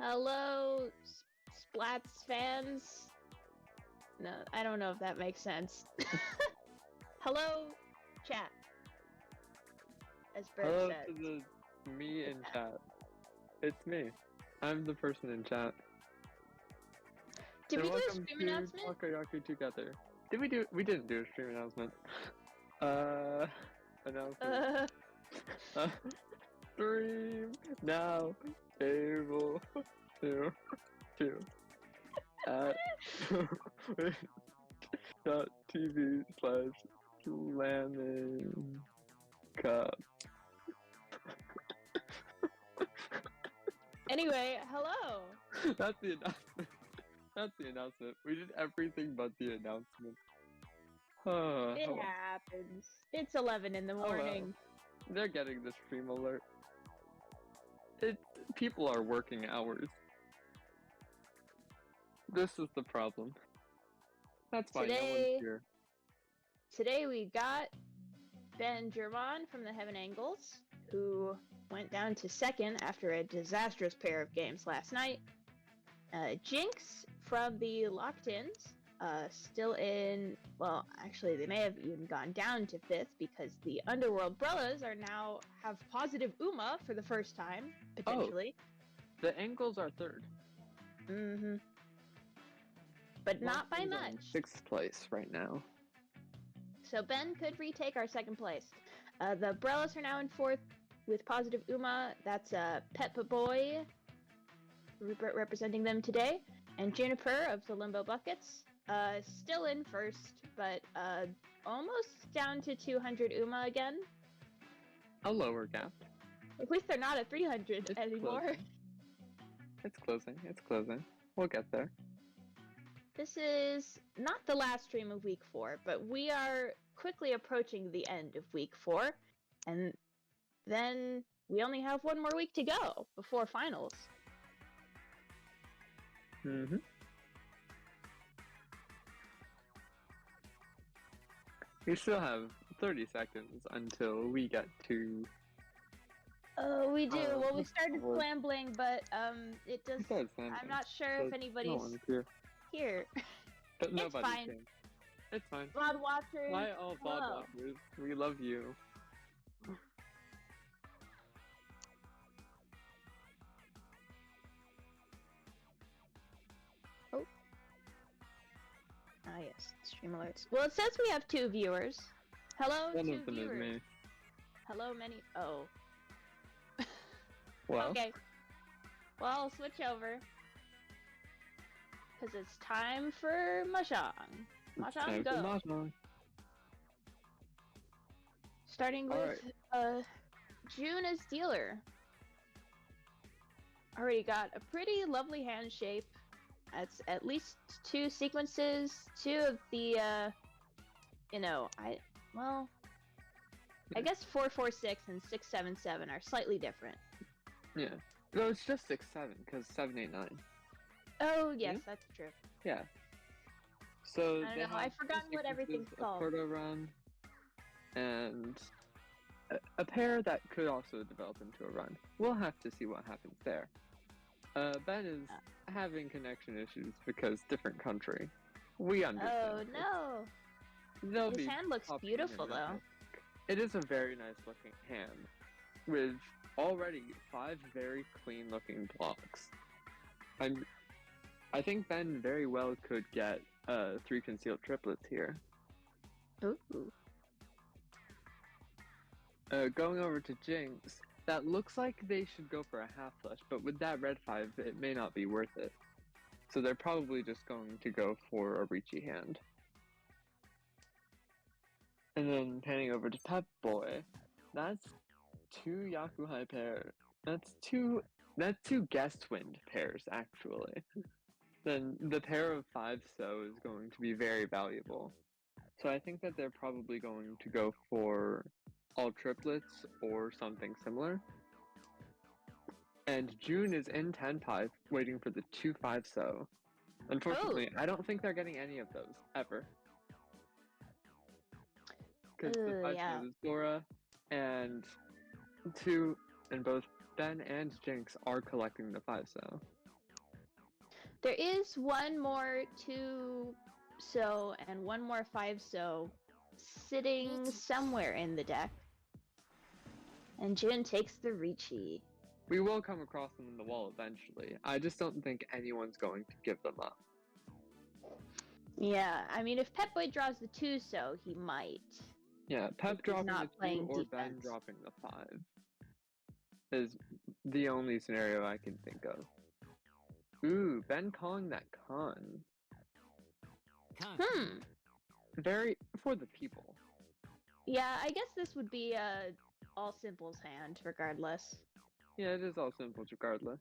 Hello, Splats fans. No, I don't know if that makes sense. Hello, chat. As Brett Hello says. to me in chat. It's me. I'm the person in chat. Did we do a welcome stream to announcement? TAKOYAku together. We didn't do a stream announcement. Announcement. Stream now able to at twitch.tv/slamming cup. Anyway, hello. That's the announcement. That's the announcement. We did everything but the announcement. It happens. It's 11 in the morning. Well. They're getting the stream alert. People are working hours. This is the problem. That's why no one's here. Today we got Ben German from the Heaven Angles, who went down to second after a disastrous pair of games last night. Jinx from the Locked-Ins, still in, well, actually they may have even gone down to 5th because the Underworld Brellas have positive UMA for the first time, potentially. Oh, the Angles are 3rd. Mm-hmm. But not by much. 6th place right now. So Ben could retake our 2nd place. The Brellas are now in 4th with positive UMA. That's Peppa Boy representing them today. And Juniper of the Limbo Buckets, still in 1st, but almost down to 200 UMA again. A lower gap. At least they're not at 300 anymore. Closing. It's closing. We'll get there. This is not the last stream of week 4, but we are quickly approaching the end of week 4, and then we only have one more week to go before finals. Mm-hmm. We still have 30 seconds until we get to... We do. Well, we started scrambling, but it does... I'm not sure if anybody's here. But nobody fine. can. It's fine. VOD watchers. Hi, all VOD watchers. We love you. Oh. Ah, yes. Stream alerts. Well, it says we have 2 viewers. Hello, One 2 of them viewers. is me. Hello, many... Oh. Well? Okay. Well, I'll switch over. Because it's time for Mahjong. Mahjong, go! Mahjong. Starting with June as dealer. Already got a pretty lovely hand shape. That's at least 2 sequences. 2 of the, I guess 446 and 677 are slightly different. Yeah. No, it's just 6-7, because 7-8-9. Oh, yes, that's true. Yeah. So I don't know, I've forgotten what everything's called. A proto run, and a pair that could also develop into a run. We'll have to see what happens there. Ben is having connection issues because different country. We understand. Oh, no! His hand looks beautiful, though. It is a very nice looking hand, with already 5 very clean looking blocks. I think Ben very well could get 3 concealed triplets here. Ooh. Going over to Jinx, that looks like they should go for a half flush, but with that red 5, it may not be worth it. So they're probably just going to go for a Ricci hand. And then panning over to Pep Boy, that's 2 Yaku High pair. That's two guest wind pairs, actually. Then the pair of 5 so is going to be very valuable. So I think that they're probably going to go for all triplets or something similar. And June is in 10-5 waiting for the 2-5 so. Unfortunately, I don't think they're getting any of those, ever. Because the 5 so is Dora, and 2 and both Ben and Jinx are collecting the 5 so. There is one more 2-so and one more 5-so sitting somewhere in the deck. And Jin takes the Ricci. We will come across them in the wall eventually. I just don't think anyone's going to give them up. Yeah, I mean, if Pep Boy draws the 2-so, he might. Yeah, Pep He's dropping not the 2 playing or Ben defense. dropping the 5 is the only scenario I can think of. Ooh, Ben calling that con. Very for the people. Yeah, I guess this would be all simples hand, regardless. Yeah, it is all simples regardless.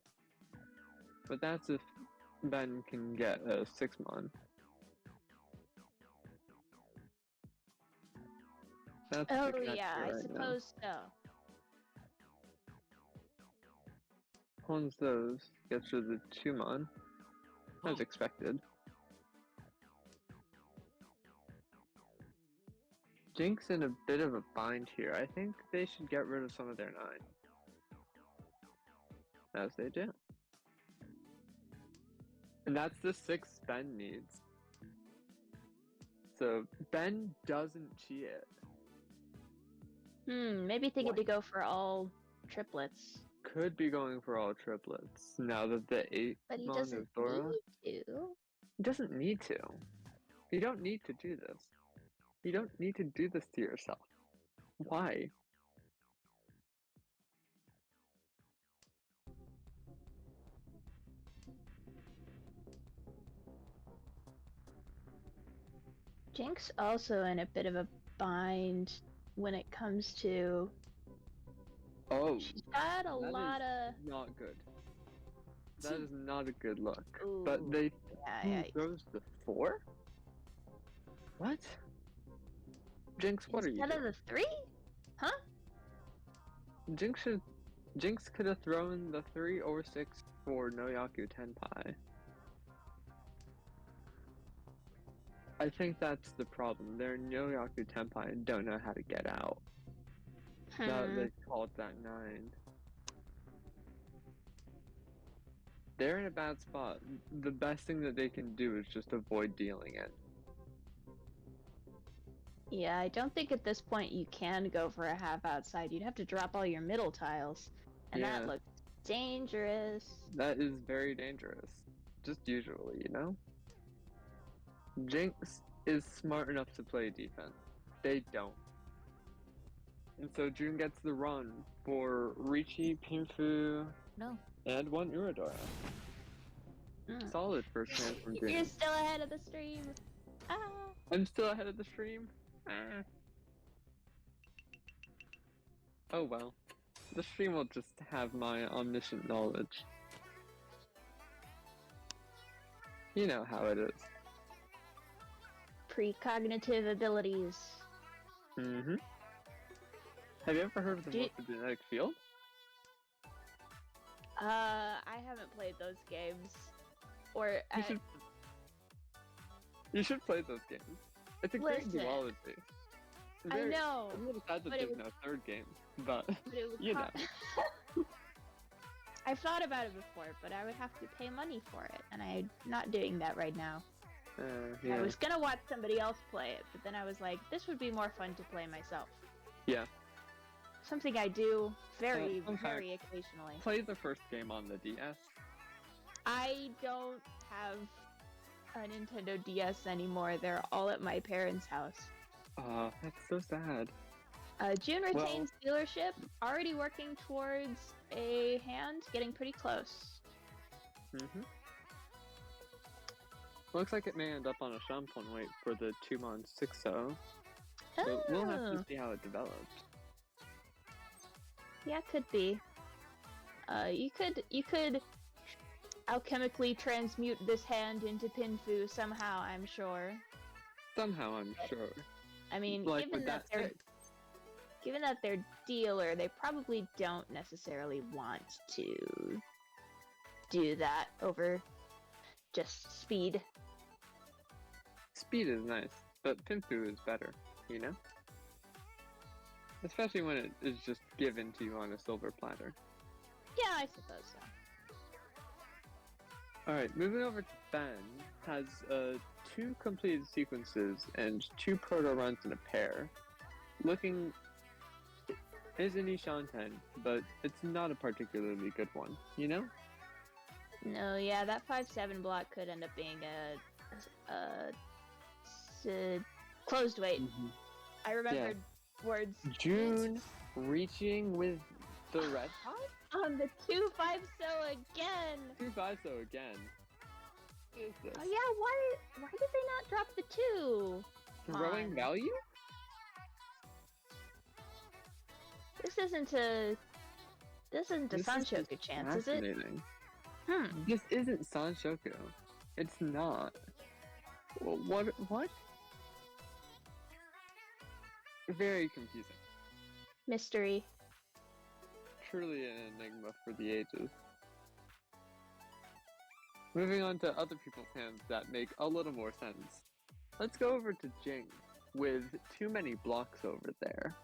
But that's if Ben can get a 6-mon. That's Oh the catch yeah, here I right now. suppose so. Pawns those, gets rid of the 2-mon. As expected. Jinx in a bit of a bind here. I think they should get rid of some of their 9. As they do. And that's the 6 Ben needs. So Ben doesn't cheat it. Maybe thinking to go for all triplets. Could be going for all triplets now that the 8 But he mon doesn't of Dora. need to. He doesn't need to. You don't need to do this. You don't need to do this to yourself. Why? Jinx also in a bit of a bind when it comes to. Oh, She's got a lot of. not good. That is not a good look. Ooh, But they yeah, throws the 4? What? Jinx, what are you instead of doing? the 3? Huh? Jinx could have thrown the 3 or 6 for Noyaku Tenpai. I think that's the problem. Their Noyaku Tenpai don't know how to get out. Now that they called that 9. They're in a bad spot. The best thing that they can do is just avoid dealing it. Yeah, I don't think at this point you can go for a half outside. You'd have to drop all your middle tiles. And Yeah. that looks dangerous. That is very dangerous. Just usually, you know? Jinx is smart enough to play defense. They don't. And so June gets the run for Ricci, Pinfu, and 1 Uradora. Solid first hand from June. You're still ahead of the stream. Ah. I'm still ahead of the stream. Ah. Oh well. The stream will just have my omniscient knowledge. You know how it is. Precognitive abilities. Mm-hmm. Have you ever heard of the morphogenetic field? I haven't played those games. Or You should play those games. It's a great duology. I know. I'm a little sad that there's no third game, but you know. I've thought about it before, but I would have to pay money for it, and I'm not doing that right now. Yeah. I was gonna watch somebody else play it, but then I was like, this would be more fun to play myself. Yeah. Something I do very, very occasionally. Play the first game on the DS. I don't have a Nintendo DS anymore. They're all at my parents' house. That's so sad. June retains dealership, already working towards a hand, getting pretty close. Mm-hmm. Looks like it may end up on a Shampoo wait for the 2-mon 6-so. So we'll have to see how it develops. Yeah, could be. You could alchemically transmute this hand into Pinfu somehow, I'm sure. Somehow, I'm sure. I mean, like given that they're dealer, they probably don't necessarily want to do that over just speed. Speed is nice, but Pinfu is better, you know? Especially when it is just given to you on a silver platter. Yeah, I suppose so. Alright, moving over to Ben, has 2 completed sequences and 2 proto runs in a pair. Looking is an Ishanten, but it's not a particularly good one, you know? No, yeah, that 5-7 block could end up being a closed weight. I remembered words. June reaching with the red hot? On the 2-5 so again! 2-5 so again. What is this? Oh yeah, why did they not drop the 2? Throwing value? This isn't a Sanshoku chance, is it? This isn't Sanshoku. It's not. What? Very confusing. Mystery. Truly an enigma for the ages. Moving on to other people's hands that make a little more sense. Let's go over to Jing with too many blocks over there.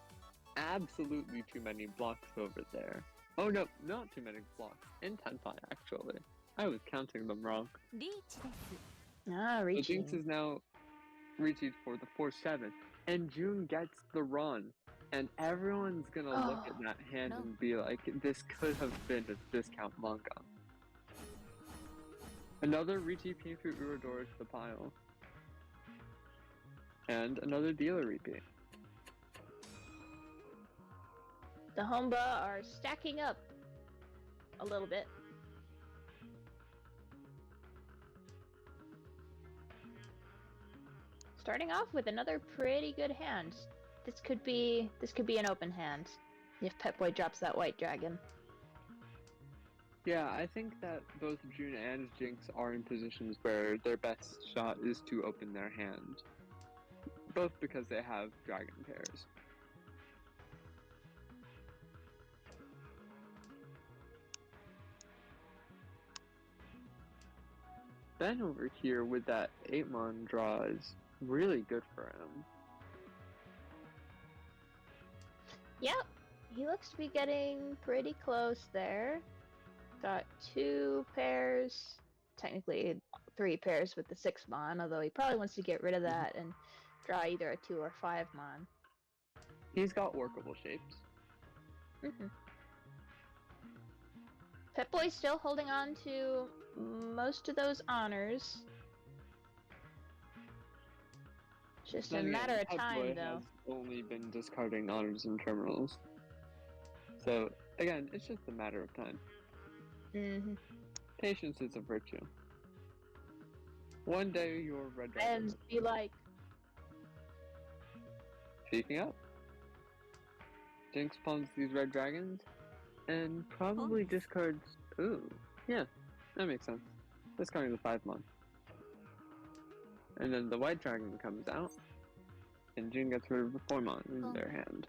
Absolutely too many blocks over there. Oh no, not too many blocks. In Tenpai, actually. I was counting them wrong. Ah, So reaching. Jinx is now reaching for the 4-7, and June gets the run. And everyone's gonna look at that hand and be like, this could have been a discount manga. Another Richi Pinfu Urodora to the pile. And another dealer repeat. The Homba are stacking up a little bit. Starting off with another pretty good hand. This could be an open hand if Pet Boy drops that white dragon. Yeah, I think that both June and Jinx are in positions where their best shot is to open their hand. Both because they have dragon pairs. Ben over here with that 8-mon draw is really good for him. Yep, he looks to be getting pretty close there. Got 2 pairs, technically 3 pairs with the 6-mon, although he probably wants to get rid of that and draw either a 2 or 5-mon. He's got workable shapes. Pet Boy's still holding on to most of those honors. Just a matter of time, though. Has only been discarding honors and terminals. So, again, it's just a matter of time. Patience is a virtue. One day your red dragon. And be like, speaking up. Jinx pawns these red dragons and probably discards. Ooh, yeah, that makes sense. Discarding the 5-mon. And then the white dragon comes out, and June gets rid of the 4-mon in their hand.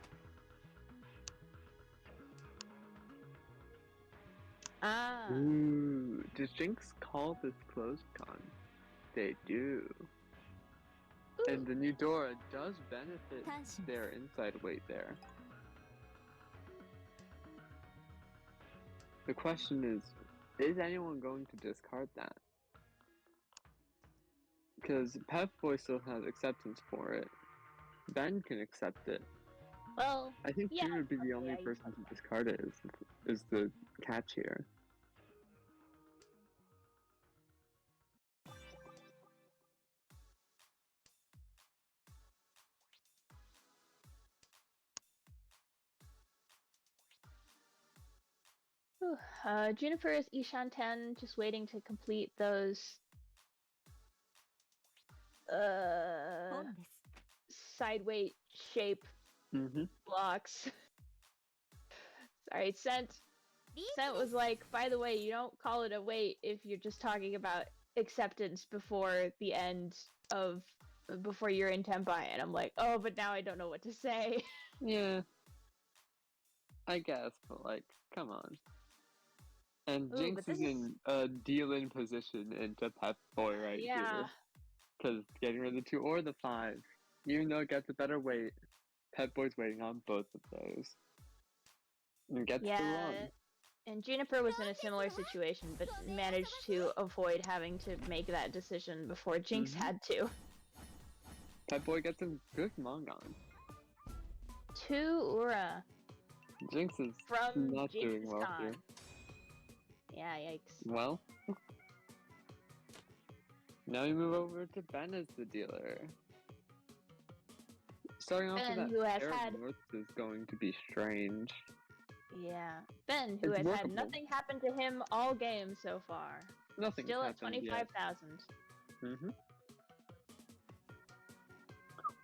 Ooh, does Jinx call this closed con? They do. And the new Dora does benefit their inside weight there. The question is anyone going to discard that? Because Pep Boy still has acceptance for it. Ben can accept it. well, I think yeah, June would be the only person to discard it, is the catch here. Juniper is Ishan 10, just waiting to complete those side weight shape blocks. Sorry, Scent was like, by the way, you don't call it a weight if you're just talking about acceptance before the end of before you're in Tenpai, and I'm like, oh, but now I don't know what to say. Yeah, I guess, but like, come on. And Jinx is in a deal-in position into Pep Boy right here. Because getting rid of the 2 or the 5, even though it gets a better weight, Pep Boy's waiting on both of those. And gets the run. And Juniper was in a similar situation, but managed to avoid having to make that decision before Jinx had to. Pep Boy gets a good Mongon. 2 Ura. Jinx is from not doing Jinx's well Con. here. Yeah, yikes. Well, now we move over to Ben as the dealer. Starting off with Ben, that who has pair had- of Norths is going to be strange. Yeah. Ben, who It's has workable. had nothing happen to him all game so far. Nothing's Still at happened yet. 25,000.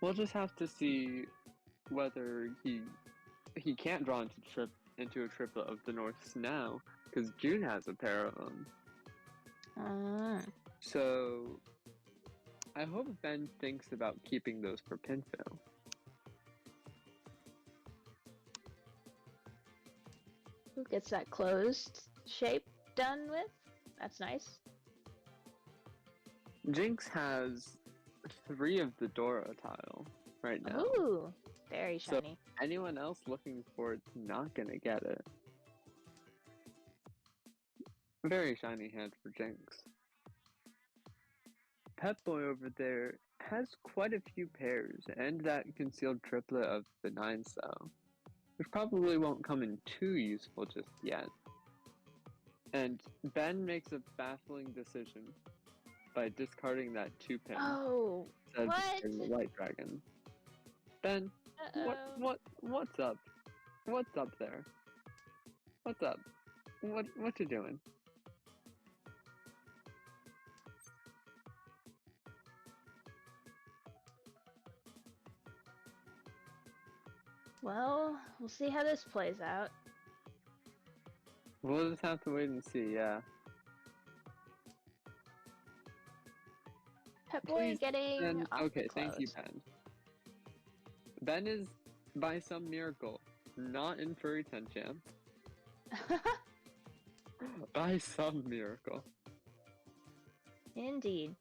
We'll just have to see whether he can't draw into a triplet of the Norths now, because June has a pair of them. So I hope Ben thinks about keeping those for Pinfill. Who gets that closed shape done with? That's nice. Jinx has 3 of the Dora tile right now. Ooh, very shiny. So anyone else looking for it's not gonna get it. Very shiny hand for Jinx. Pep Boy over there has quite a few pairs and that concealed triplet of the 9 cell, which probably won't come in too useful just yet. And Ben makes a baffling decision by discarding that 2-pin. Oh, instead of what? discarding the White Dragon. Ben, what's up? What's up there? What's up? What you doing? Well, we'll see how this plays out. We'll just have to wait and see, yeah. Pep Boy Please, getting Ben. off Okay, the thank you, close. Ben. Ben is, by some miracle, not in Furry Champ. By some miracle. Indeed.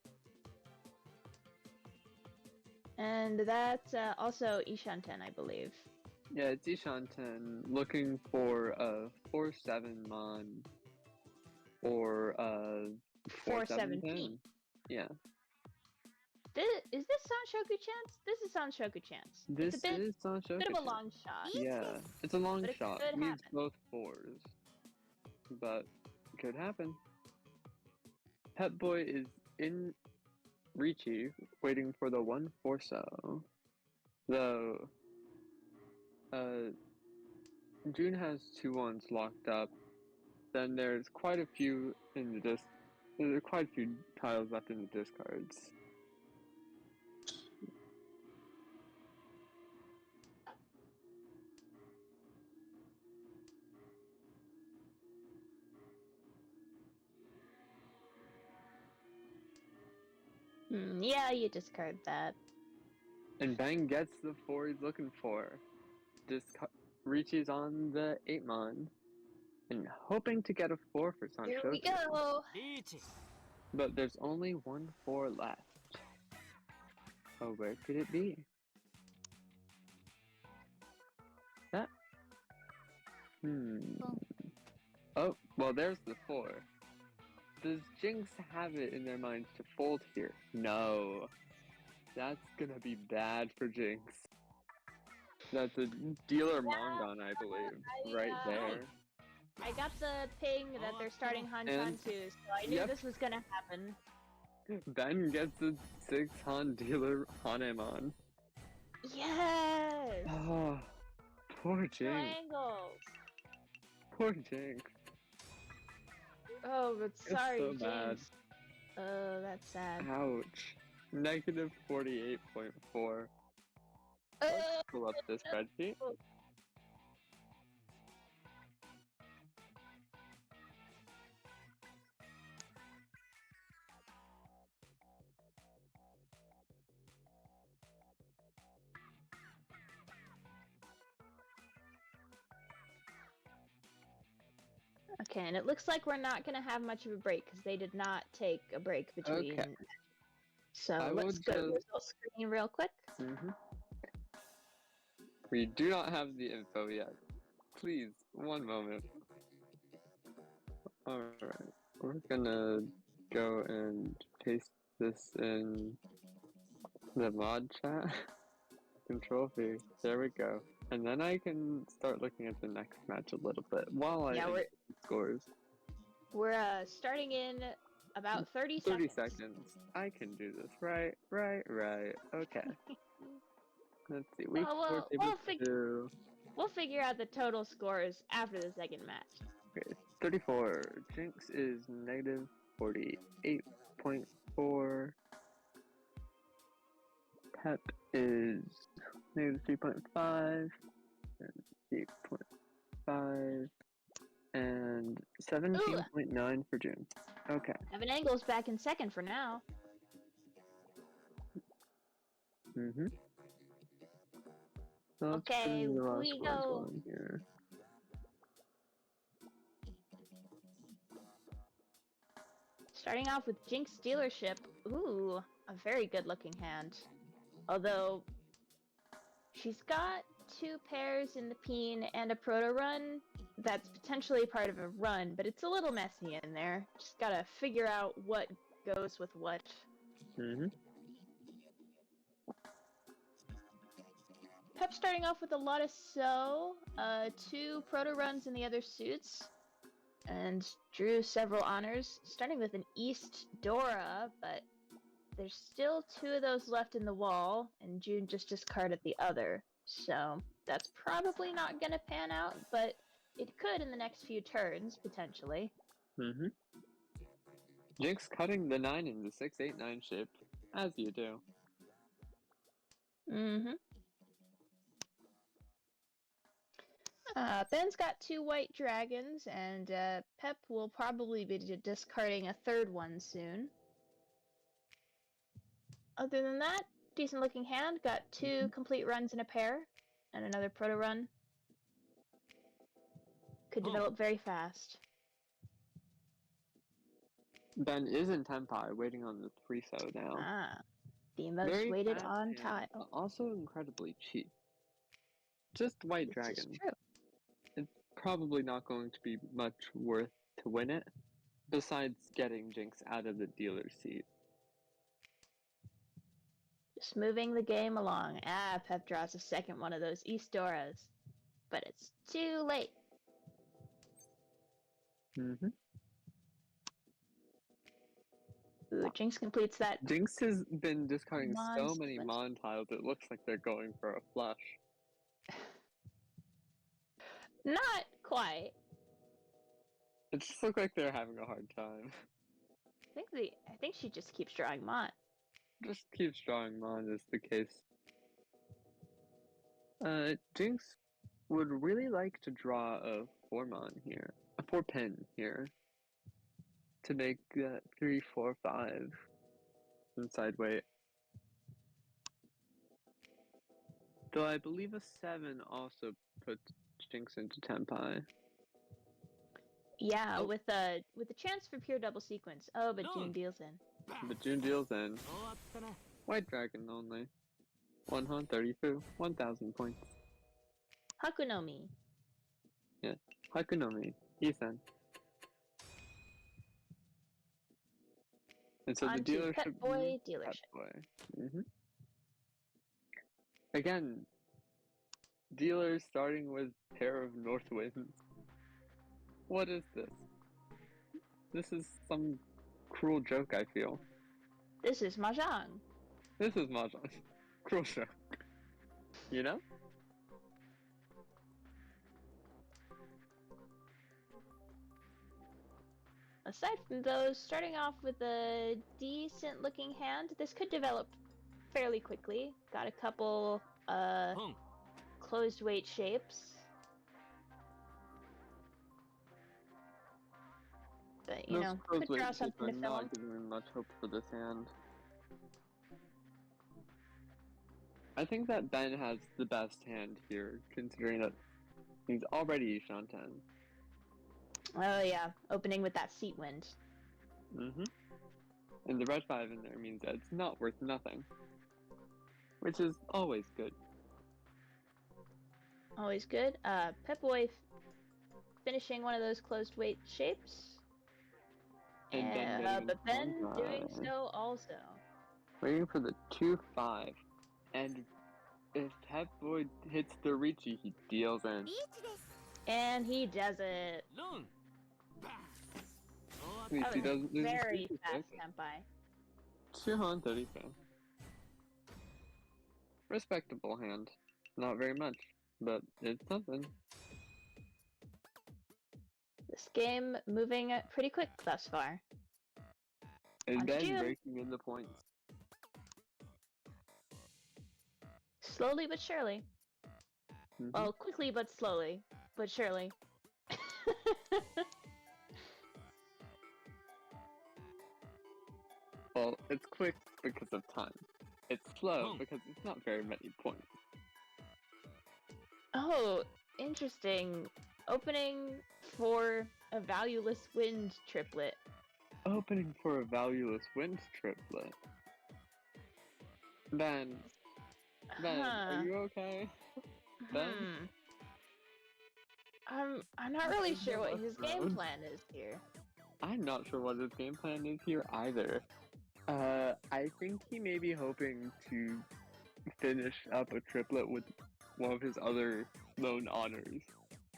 And that's also Ishanten, I believe. Yeah, it's Ishanten looking for a 4/7 Mon or a 4/17. Yeah. Is this Sanshoku chance? This is Sanshoku chance. This It's a is Sanshoku bit of a chance. long shot. Yeah, it's a long But it shot. could Needs happen. both 4s. But it could happen. Pep Boy is in Ricci, waiting for the 1/4 so. Though June has 2 ones locked up. Then there's quite a few in the There are quite a few tiles left in the discards. Yeah, you discard that. And Ben gets the 4 he's looking for. Ricci's on the 8 mon. And hoping to get a 4 for Sanshoku. Here we go! But there's only 1 4 left. Oh, where could it be? That? Oh, well, there's the 4. Does Jinx have it in their minds to fold here? No. That's gonna be bad for Jinx. That's a dealer Mongon, I believe, right there. I got the ping that they're starting Han-chan too, so I knew this was gonna happen. Ben gets a 6 Han dealer Hanemon. Yes! Oh, poor Jinx. Triangles! Poor Jinx. Oh, but sorry, so Jinx. bad. Oh, that's sad. Ouch. Negative 48.4. Let's pull up this spreadsheet. Okay, and it looks like we're not going to have much of a break because they did not take a break between. Okay. So let's go to the result screen real quick. We do not have the info yet. Please, one moment. Alright, we're gonna go and paste this in the mod chat. Control V. There we go. And then I can start looking at the next match a little bit while I Yeah, scores. we're starting in about 30 30 seconds. seconds. I can do this. Right. Okay. Let's see. Week Well, 4, we'll figure out the total scores after the second match. Okay, 34. Jinx is negative 48.4. Pep is negative 3.5. And 8.5. And 17.9 for June. Okay. Evan Angle's back in second for now. Mm-hmm. Okay, we go. Here. Starting off with Jinx Dealership. Ooh, a very good looking hand. Although, she's got 2 pairs in the peen and a proto run. That's potentially part of a run, but it's a little messy in there. Just gotta figure out what goes with what. Mm-hmm. Pep starting off with a lot of So, 2 proto runs in the other suits, and drew several honors, starting with an East Dora, but there's still 2 of those left in the wall, and June just discarded the other. So that's probably not gonna pan out, but it could in the next few turns, potentially. Mm-hmm. Jinx cutting the 9 in the 6-8-9 shape, as you do. Mm-hmm. Ben's got 2 white dragons, and Pep will probably be discarding a 3rd one soon. Other than that, decent looking hand. Got 2 complete runs in a pair, and another proto run. Could develop very fast. Ben is in Tenpai, waiting on the 3-so now. The most very weighted fast on hand, tile. Also incredibly cheap. Just white dragon. This is true. It's probably not going to be much worth to win it, besides getting Jinx out of the dealer's seat. Just moving the game along. Pep draws a second one of those East Doras. But it's too late. Mm-hmm. Ooh, Jinx completes that. Jinx has been discarding so many sequence. Mon tiles, it looks like they're going for a flush. Not quite. It just looks like they're having a hard time. I think she just keeps drawing Mon. Just keeps drawing Mon is the case. Jinx would really like to draw a 4-Mon here. A 4-pin here. To make that 3, 4, 5 inside weight. Though I believe a 7 also puts Jinx into Tenpai. Yeah, with a chance for pure double sequence. Oh, but June deals in. But June deals in. White dragon only. 132, 1,000 points. Hakunomi. Yeah, Hakunomi, Ethan. And so On the to dealership. Pet Boy dealership. Pet Boy. Mm-hmm. Again, dealers starting with pair of North Winds. What is this? This is some cruel joke, I feel. This is Mahjong. This is Mahjong. Cruel joke. You know? Aside from those, starting off with a decent looking hand, this could develop fairly quickly. Got a couple closed weight shapes. But, you know, could draw something to fill them. Not giving me much hope for this hand. I think that Ben has the best hand here, considering that he's already Shanten. Oh yeah, opening with that seat wind. Mm-hmm. And the red 5 in there means that it's not worth nothing. Which is always good. Always good. Pep Boy finishing one of those closed weight shapes. And Ben getting but Ben into doing Tenpai. so also. Waiting for the 2-5. And if Pep Boy hits the Ricci, he deals in. And he does it. At least That he was doesn't lose his very super fast kick. Tenpai. 235. Respectable hand. Not very much, but it's something. This game moving pretty quick thus far. And On to Ben June. breaking in the points. Slowly but surely. Well, quickly but slowly, but surely. Well, it's quick because of time. It's slow because it's not very many points. Oh, interesting. Opening for a valueless wind triplet. Opening for a valueless wind triplet. Ben, are you okay? Ben? I'm not really sure what his game plan is here. I'm not sure what his game plan is here either. I think he may be hoping to finish up a triplet with one of his other lone honors.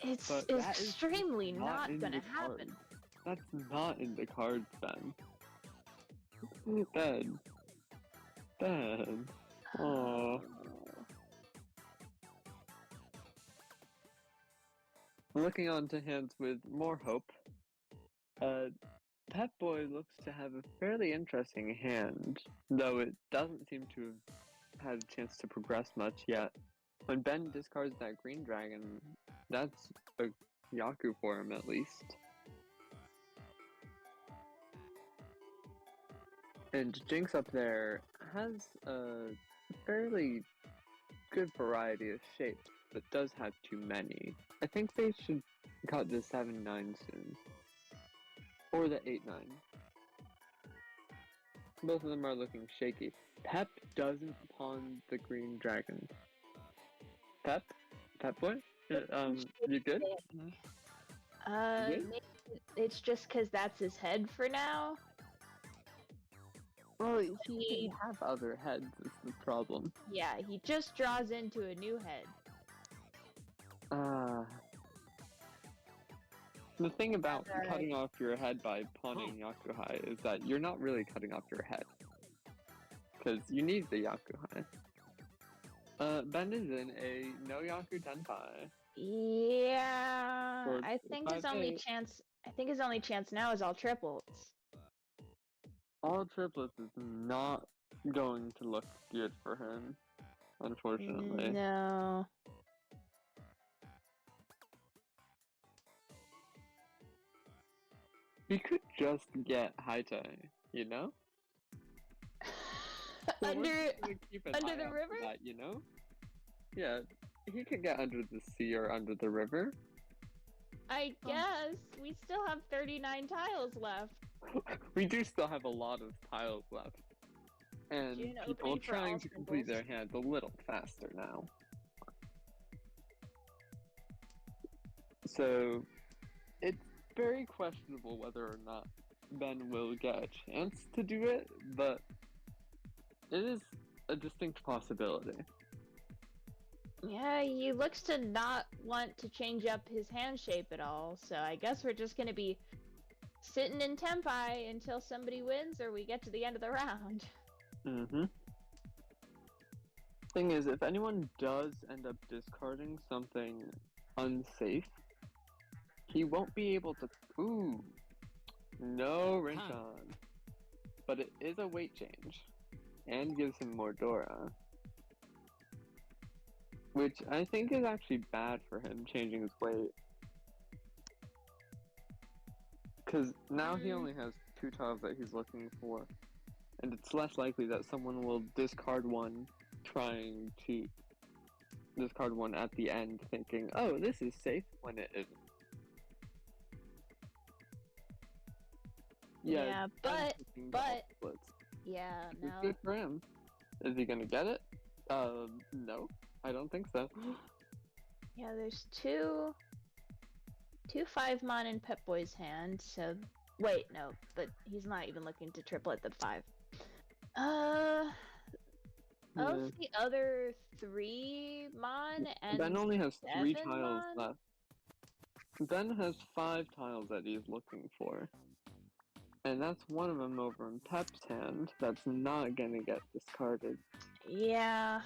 It's But that is extremely not in gonna the happen. cards. That's not in the cards, Ben. Ben. Aww. Looking on to hands with more hope, Pep Boy looks to have a fairly interesting hand, though it doesn't seem to have had a chance to progress much yet. When Ben discards that green dragon, that's a Yaku for him at least. And Jinx up there has a fairly good variety of shapes, but does have too many. I think they should cut the 7-9 soon. Or the 8-9. Both of them are looking shaky. Pep doesn't pawn the green dragon. Pep Boy? You good? Maybe it's just because that's his head for now. Well, he can have other heads is the problem. Yeah, he just draws into a new head. The thing about cutting off your head by pawning Yakuhai is that you're not really cutting off your head. Because you need the Yakuhai. Ben is in a no Yaku Tenpai. Yeah, Or I think his only chance now is all triples. All triplets is not going to look good for him, unfortunately. No. He could just get Haitai, you know? So under the river? That, you know? Yeah, he could get under the sea or under the river. I guess. We still have 39 tiles left. We do still have a lot of tiles left. And people trying to complete their hands a little faster now. So, it's very questionable whether or not Ben will get a chance to do it, but it is a distinct possibility. Yeah, he looks to not want to change up his hand shape at all, so I guess we're just gonna be sitting in Tenpai until somebody wins or we get to the end of the round. Thing is, if anyone does end up discarding something unsafe, he won't be able to... Ooh! No Rincon. But it is a weight change. And gives him more Dora. Which I think is actually bad for him, changing his weight. Because now he only has 2 tiles that he's looking for. And it's less likely that someone will discard one, trying to discard one at the end, thinking, oh, this is safe, when it isn't. Yeah, but yeah, no. It's good for him. Is he gonna get it? No, I don't think so. Yeah, there's two 5-mon in Pep Boy's hand, so Wait, no, but he's not even looking to triplet the 5. Yeah. Of the other 3 Mon and Ben only has 3 7 tiles Mon, left. Ben has 5 tiles that he's looking for. And that's one of them over in Pep's hand that's not gonna get discarded. yeah.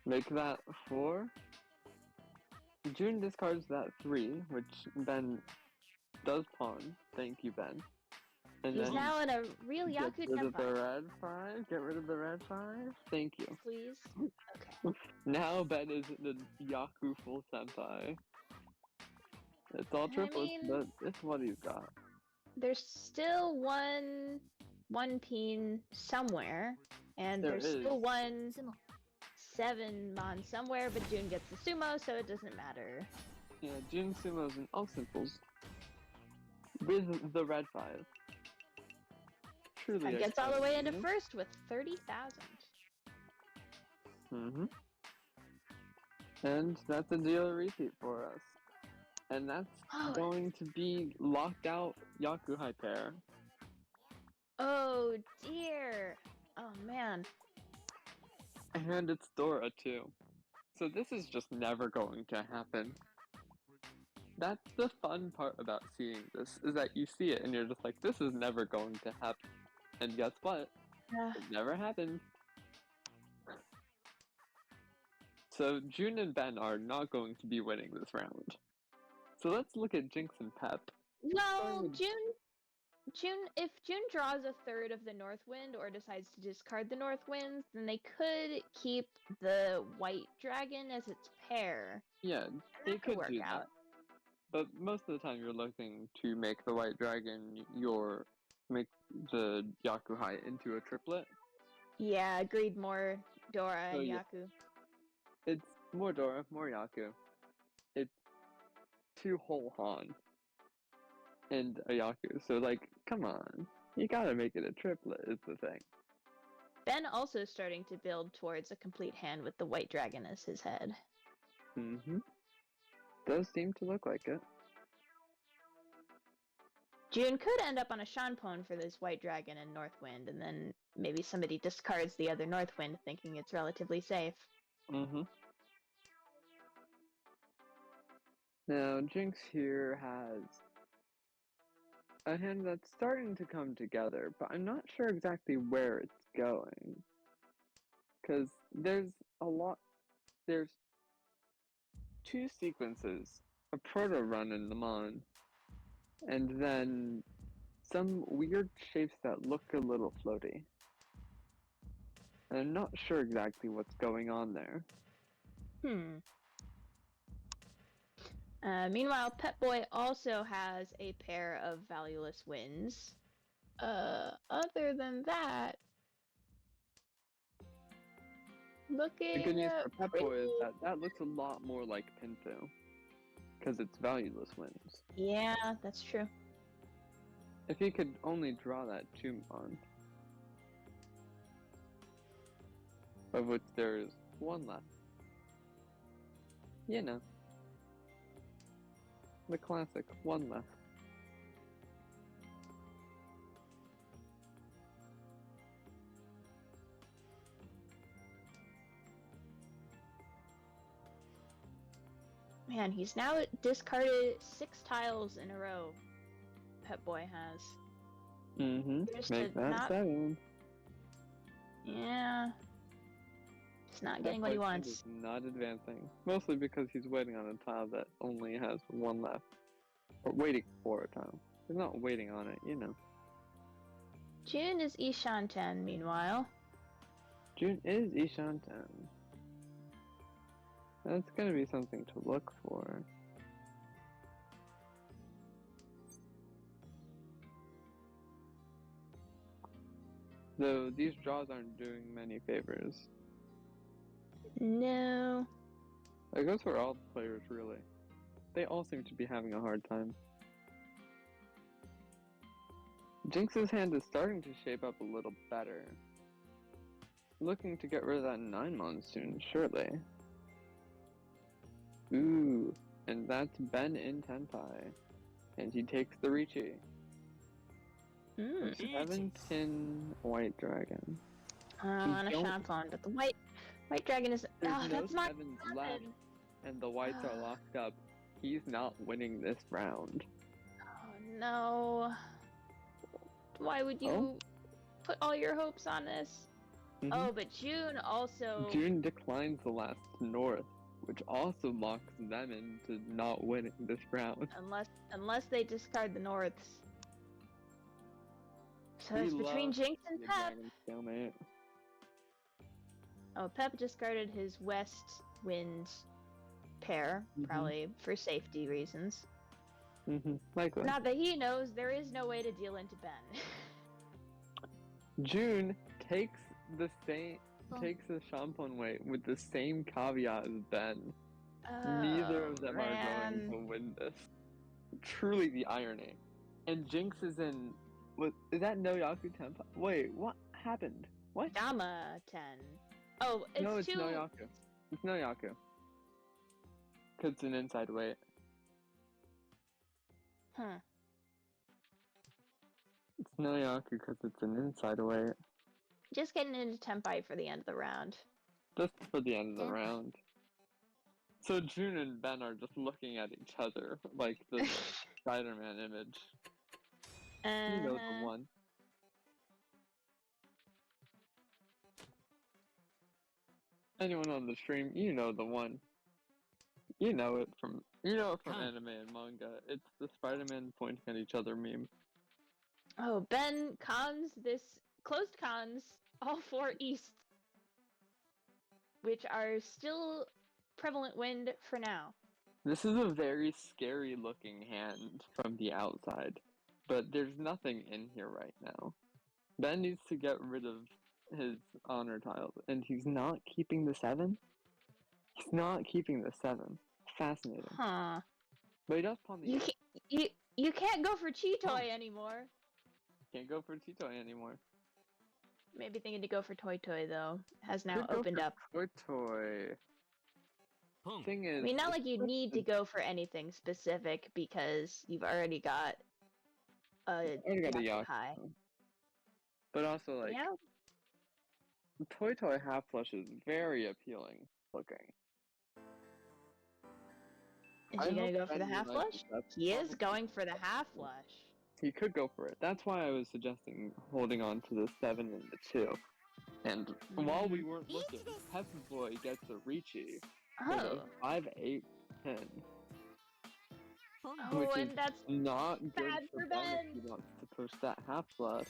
Make that 4. June discards that 3, which Ben does pawn. Thank you, Ben. And He's then now in a real get Yaku rid of the tempo. red 5. Get rid of the red 5. Thank you. Please? Okay. Now Ben is the Yaku full senpai. It's all triplets, mean- but it's what he's got. There's still one peen somewhere, and There there's is. still one 7 Mon somewhere, but June gets the sumo, so it doesn't matter. Yeah, June Sumo's in all simples. With the red 5. Truly And gets all the way into exciting. first with 30,000. And that's a deal repeat for us. And that's going to be locked out Yaku High pair. Oh dear. Oh man. And it's Dora too. So this is just never going to happen. That's the fun part about seeing this, is that you see it and you're just like, this is never going to happen. And guess what? It never happened. So June and Ben are not going to be winning this round. So let's look at Jinx and Pep. No, if June draws a third of the North Wind or decides to discard the North Winds, then they could keep the White Dragon as its pair. Yeah, they could work do out. that. But most of the time you're looking to make the White Dragon make the Yaku High into a triplet. Yeah, agreed, more Dora and yeah. Yaku. It's more Dora, more Yaku. It's 2 whole Han and a Yaku. So like, come on. You gotta make it a triplet is the thing. Ben also starting to build towards a complete hand with the White Dragon as his head. Does seem to look like it. June could end up on a Shanpon for this White Dragon and North Wind, and then maybe somebody discards the other North Wind thinking it's relatively safe. Now, Jinx here has a hand that's starting to come together, but I'm not sure exactly where it's going. Because there's 2 sequences, a proto run in the Mon, and then some weird shapes that look a little floaty. And I'm not sure exactly what's going on there. Meanwhile, Pet Boy also has a pair of valueless winds. Other than that, looking The good news for Pet Boy is that looks a lot more like Pinto, because it's valueless winds. Yeah, that's true. If he could only draw that 2 Mon, of which there is 1 left. You know. The classic 1 left. Man, he's now discarded 6 tiles in a row. Pet Boy has. Make that 7. Yeah. He's not getting what he wants. Is not advancing. Mostly because he's waiting on a tile that only has 1 left. Or waiting for a tile. He's not waiting on it, you know. June is Ishanten, meanwhile. June is Ishanten. That's gonna be something to look for. Though these draws aren't doing many favors. No. That goes for all players, really. They all seem to be having a hard time. Jinx's hand is starting to shape up a little better. Looking to get rid of that 9 monsoon, surely. Ooh, and that's Ben in Tenpai. And he takes the Richi. Mm. 7-pin white dragon. On a don't- Champon, but the white dragon is. There's Oh, no that's not 7s left, and the whites are locked up. He's not winning this round. Oh no. Why would you put all your hopes on this? Oh, but June also. June declines the last North, which also locks them into not winning this round. Unless they discard the Norths. So it's between love Jinx and the Pep. dragon stalemate. Oh, Pep discarded his West Wind pair, probably for safety reasons. Likely. Not that he knows, there is no way to deal into Ben. June takes the Champon weight with the same caveat as Ben. Neither of them are going to win this. Truly the irony. And Jinx is in. Is that no Yaku Tempa? Wait, what happened? What? Gamma 10. Oh, it's no, it's two. no Yaku. It's no Yaku. Cause it's an inside weight. Huh. It's no Yaku because it's an inside weight. Just getting into Tempai for the end of the round. Just for the end of the round. So June and Ben are just looking at each other like the Spider-Man image. You know the one. Anyone on the stream, you know the one. You know it from anime and manga. It's the Spider-Man pointing at each other meme. Oh, Ben cons this closed cons all four East, which are still prevalent wind for now. This is a very scary looking hand from the outside, but there's nothing in here right now. Ben needs to get rid of his honor tiles, and he's not keeping the 7? He's not keeping the 7. Fascinating. Huh. But he does pawn the 8. You can't go for Chitoy anymore. Can't go for Chitoy anymore. Maybe thinking to go for Toy Toy though. Has now opened up. Toy. Thing is, I mean, not like you need to go for anything specific because you've already got a Yaku high. But also, like, Toy half flush is very appealing looking. Is he gonna go for the half flush? He is going for the half flush. He could go for it. That's why I was suggesting holding on to the 7 and the 2. And while we weren't looking, Pep Boy gets a Ricci. Oh. 5-8-10. Oh, which and is that's not good bad for Ben. If he wants to push that half flush.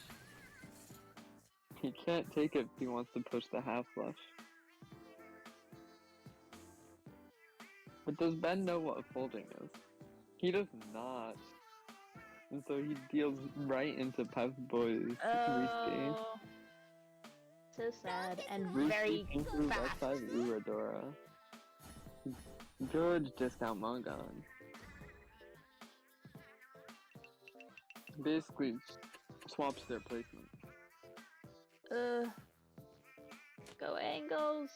He can't take it if he wants to push the half flush. But does Ben know what folding is? He does not. And so he deals right into Pep Boy's Ricci. So sad and Ricci very left side Uradora. Good discount Mongon. Basically swaps their placement. Go angles.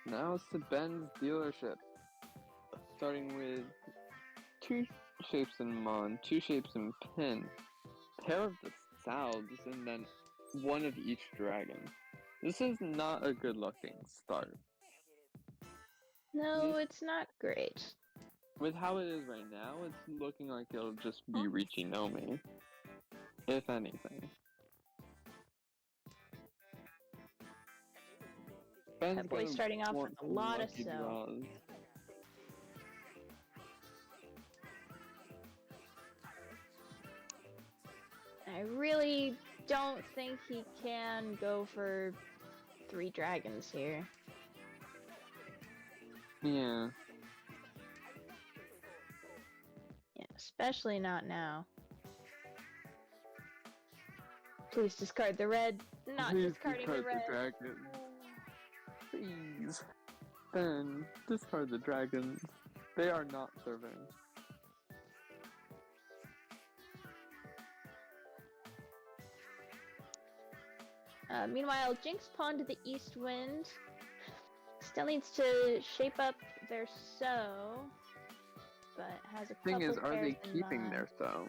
Now it's to Ben's dealership. Starting with 2 shapes in Mon, 2 shapes in Pin, pair of the Salves, and then 1 of each dragon. This is not a good looking start. No, it's not great. With how it is right now, it's looking like it'll just be Ricci no me. If anything. That boy starting off with a lot of so. I really don't think he can go for 3 dragons here. Yeah. Yeah, especially not now. Please discard the red. Not discarding the red. Dragon. Please. Ben, discard the dragons. They are not serving. Meanwhile, Jinx pawned to the East Wind. Still needs to shape up their so. but has a Thing is, couple are they pairs in keeping mind. their though?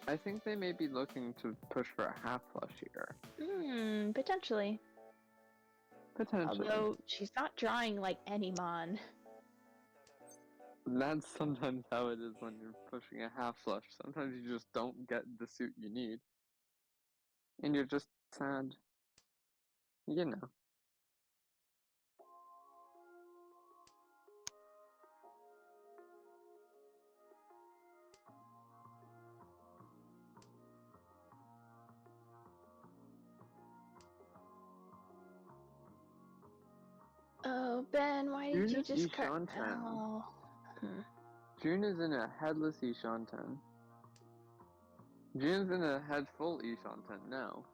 I think they may be looking to push for a half flush here. Potentially. Potentially. Although she's not drawing like any mon. That's sometimes how it is when you're pushing a half flush. Sometimes you just don't get the suit you need. And you're just sad. You know. Oh, Ben, why did you June is just cut? Ishanten. Oh. June is in a headless Ishanten. June's in a head full Ishanten now.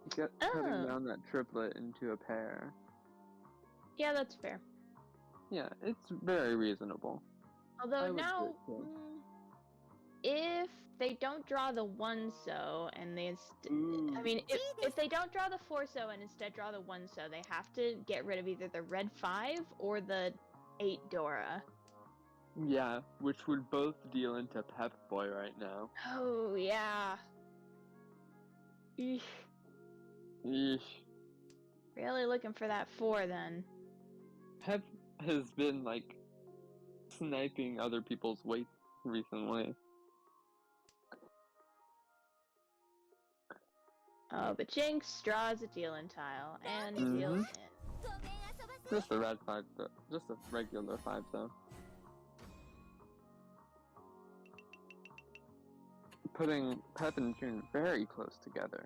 Cutting down that triplet into a pair. Yeah, that's fair. Yeah, it's very reasonable. Although now, if they don't draw the 1-so and they I mean, if they don't draw the 4-so and instead draw the 1-so, they have to get rid of either the red 5 or the 8 Dora. Yeah, which would both deal into Pep Boy right now. Oh, yeah. Eesh. Eesh. Really looking for that 4 then. Pep has been, like, sniping other people's weights recently. Oh, but Jinx draws a deal-in tile and deals in. Just a red 5, though. Just a regular 5, though. Putting Pep and June very close together.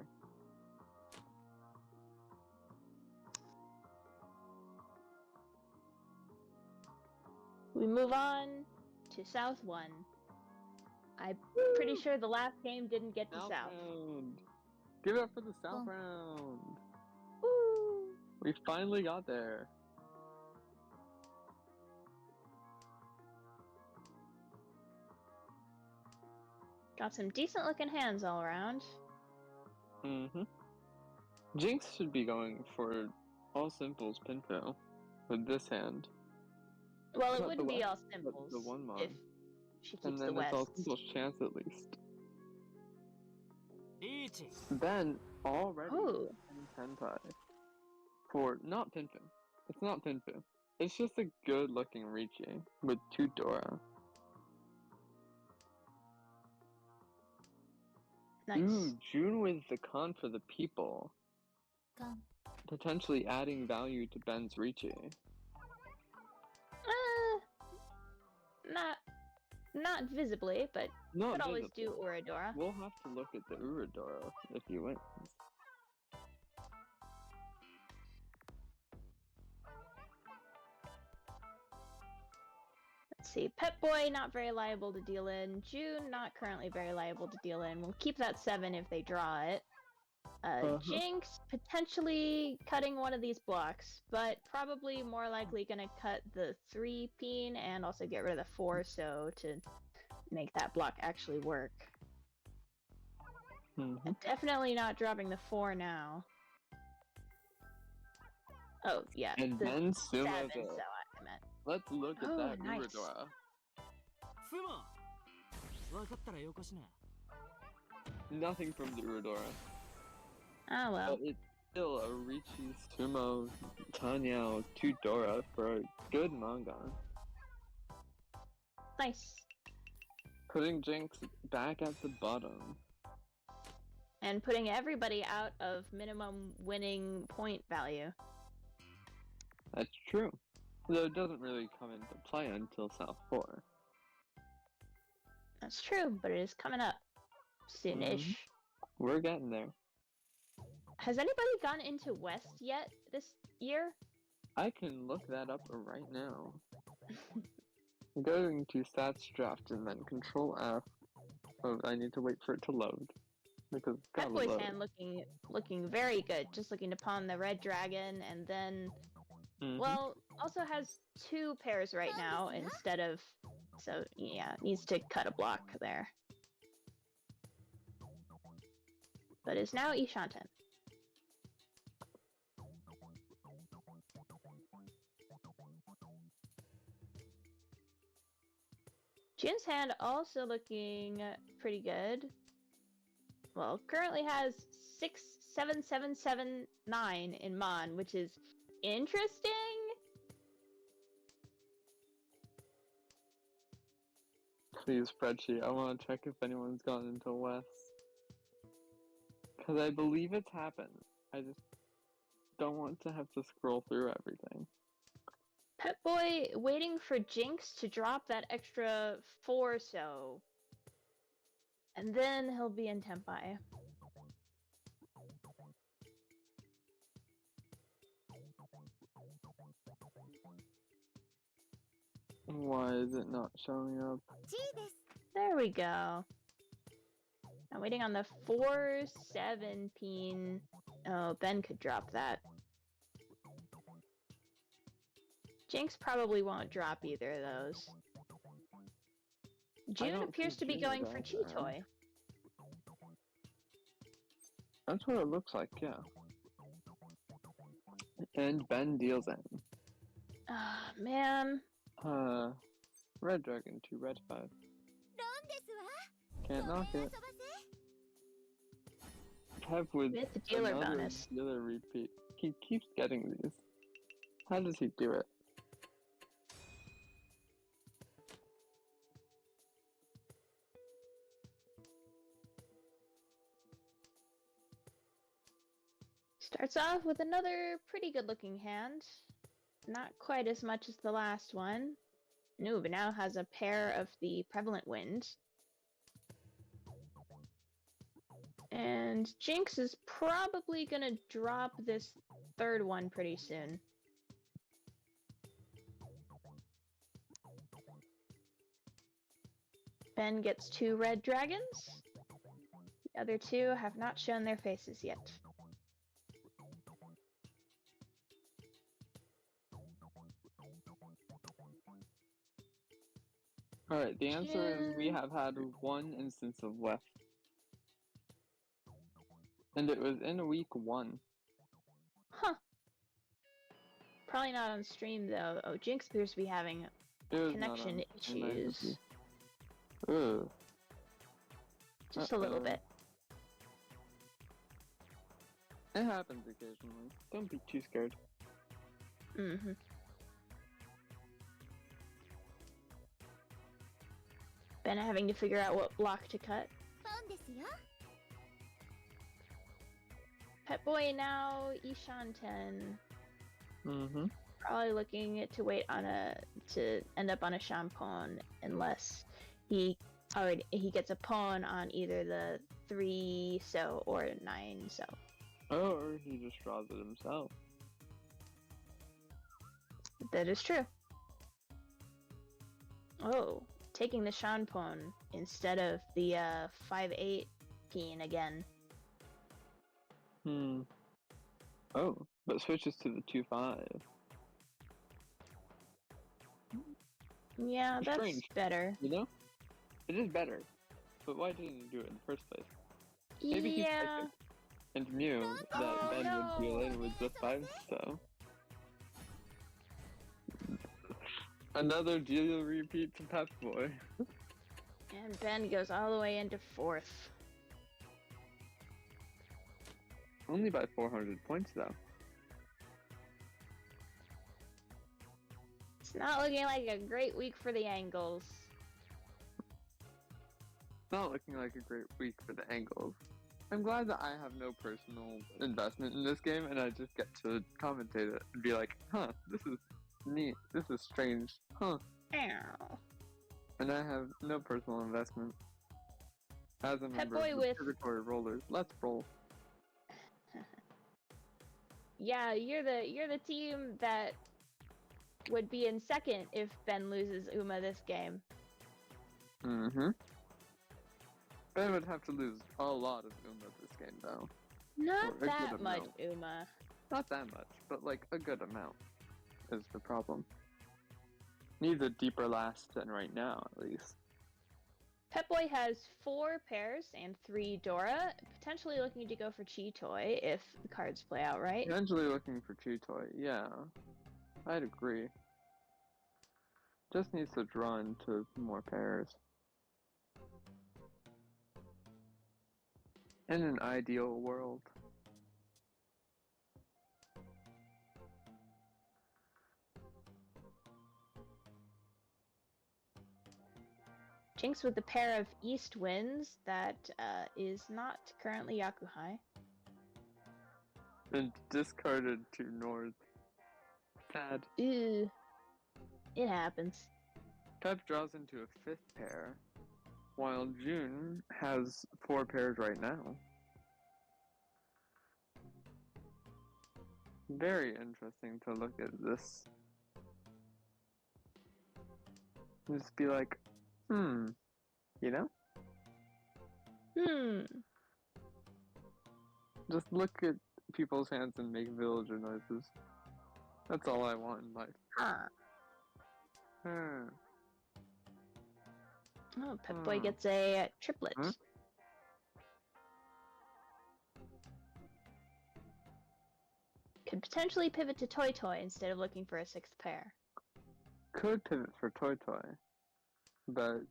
We move on to South 1. I'm pretty sure the last game didn't get to South. Round. Give it up for the South round. Woo! We finally got there. Got some decent looking hands all around. Jinx should be going for all simples pinfill with this hand. Well, it wouldn't be all simples the one if she keeps and then the West. it's all simples chance at least. Then already in Senpai for not Pinfu. It's not Pinfu. It's just a good looking Richi with 2 Dora. Nice. Ooh, June with the con for the people. Potentially adding value to Ben's Richi. Not visibly, but could always do Uradora. We'll have to look at the Uradora if he wins. Let's see. Pep Boy, not very liable to deal in. June, not currently very liable to deal in. We'll keep that 7 if they draw it. Jinx, potentially cutting one of these blocks, but probably more likely gonna cut the 3 peen and also get rid of the 4-so to make that block actually work. Definitely not dropping the 4 now. Oh, yeah. And the then 7, Sumo. so I meant. Let's look at that nice. Uradora. Nothing from the Uradora. Oh well. But it's still a Richi, Sumo, Tanyao, 2 Dora for a good manga. Nice. Putting Jinx back at the bottom. And putting everybody out of minimum winning point value. That's true. Though it doesn't really come into play until South 4. That's true, but it is coming up soonish. We're getting there. Has anybody gone into West yet this year? I can look that up right now. I'm going to stats draft and then Control F. Oh, I need to wait for it to load. Because it's Pep gotta Boy's load. hand looking very good. Just looking to pawn the red dragon and then well, also has 2 pairs right now instead of, so yeah, needs to cut a block there. But is now Ishanten. Jin's hand also looking pretty good. Well, currently has 67779 in Mon, which is interesting. Please, spreadsheet. I want to check if anyone's gone into West. Because I believe it's happened. I just don't want to have to scroll through everything. Pet Boy waiting for Jinx to drop that extra 4 so. And then he'll be in Tempai. Why is it not showing up? There we go. I'm waiting on the 4-7 Oh, Ben could drop that. Jinx probably won't drop either of those. June appears to be going for Cheetoy. That's what it looks like, yeah. And Ben deals in. Ah, man. Red Dragon 2, Red 5. Can't knock it. Kev with the dealer another bonus. dealer repeat. He keeps getting these. How does he do it? Starts off with another pretty good looking hand. Not quite as much as the last one. Noob now has a pair of the Prevalent Wind. And Jinx is probably gonna drop this third one pretty soon. Ben gets 2 red dragons. The other 2 have not shown their faces yet. Alright, the answer is we have had 1 instance of Weft. And it was in week 1. Huh. Probably not on stream though. Oh, Jinx appears to be having connection issues. Ugh. Just a little bit. It happens occasionally. Don't be too scared. Mm-hmm. Ben having to figure out what block to cut. Pet Boy now, Ishan 10. Mm-hmm. Probably looking to wait on to end up on a Shampoo unless he gets a pawn on either the 3 so or 9 so. Or he just draws it himself. That is true. Oh, taking the Shampoo instead of the 5-8 peen again. Oh, but switches to the 2-5. Yeah, that's strange. better. You know? It is better. But why didn't he do it in the first place? Maybe he Yeah. and knew that Ben would deal in with the 5 so. Another deal repeat to Pep Boy. And Ben goes all the way into 4th. Only by 400 points though. It's not looking like a great week for the Angles. It's not looking like a great week for the Angles. I'm glad that I have no personal investment in this game and I just get to commentate it and be like, huh, this is neat, this is strange, huh. Ow. And I have no personal investment. As a member Boy of the with- Purgatory Rollers, let's roll. Yeah, you're the team that would be in second if Ben loses Uma this game. Mm-hmm. Ben would have to lose a lot of Uma this game though. Not Or a that good much amount. Uma. Not that much, but like a good amount is the problem. Needs a deeper last than right now, at least. Pet Boy has 4 pairs and 3 Dora, potentially looking to go for Cheetoy if the cards play out right. Potentially looking for Cheetoy, yeah. I'd agree. Just needs to draw into more pairs. In an ideal world. Jinx with the pair of east winds that is not currently Yakuhai. And discarded to north. Sad. Ew. It happens. Pep draws into a fifth pair, while June has 4 pairs right now. Very interesting to look at this. Just be like, you know? Just look at people's hands and make villager noises. That's all I want in life. Oh, Pep-Boy gets a triplet. Could potentially pivot to Toy Toy instead of looking for a 6th pair. Could pivot for Toy Toy, but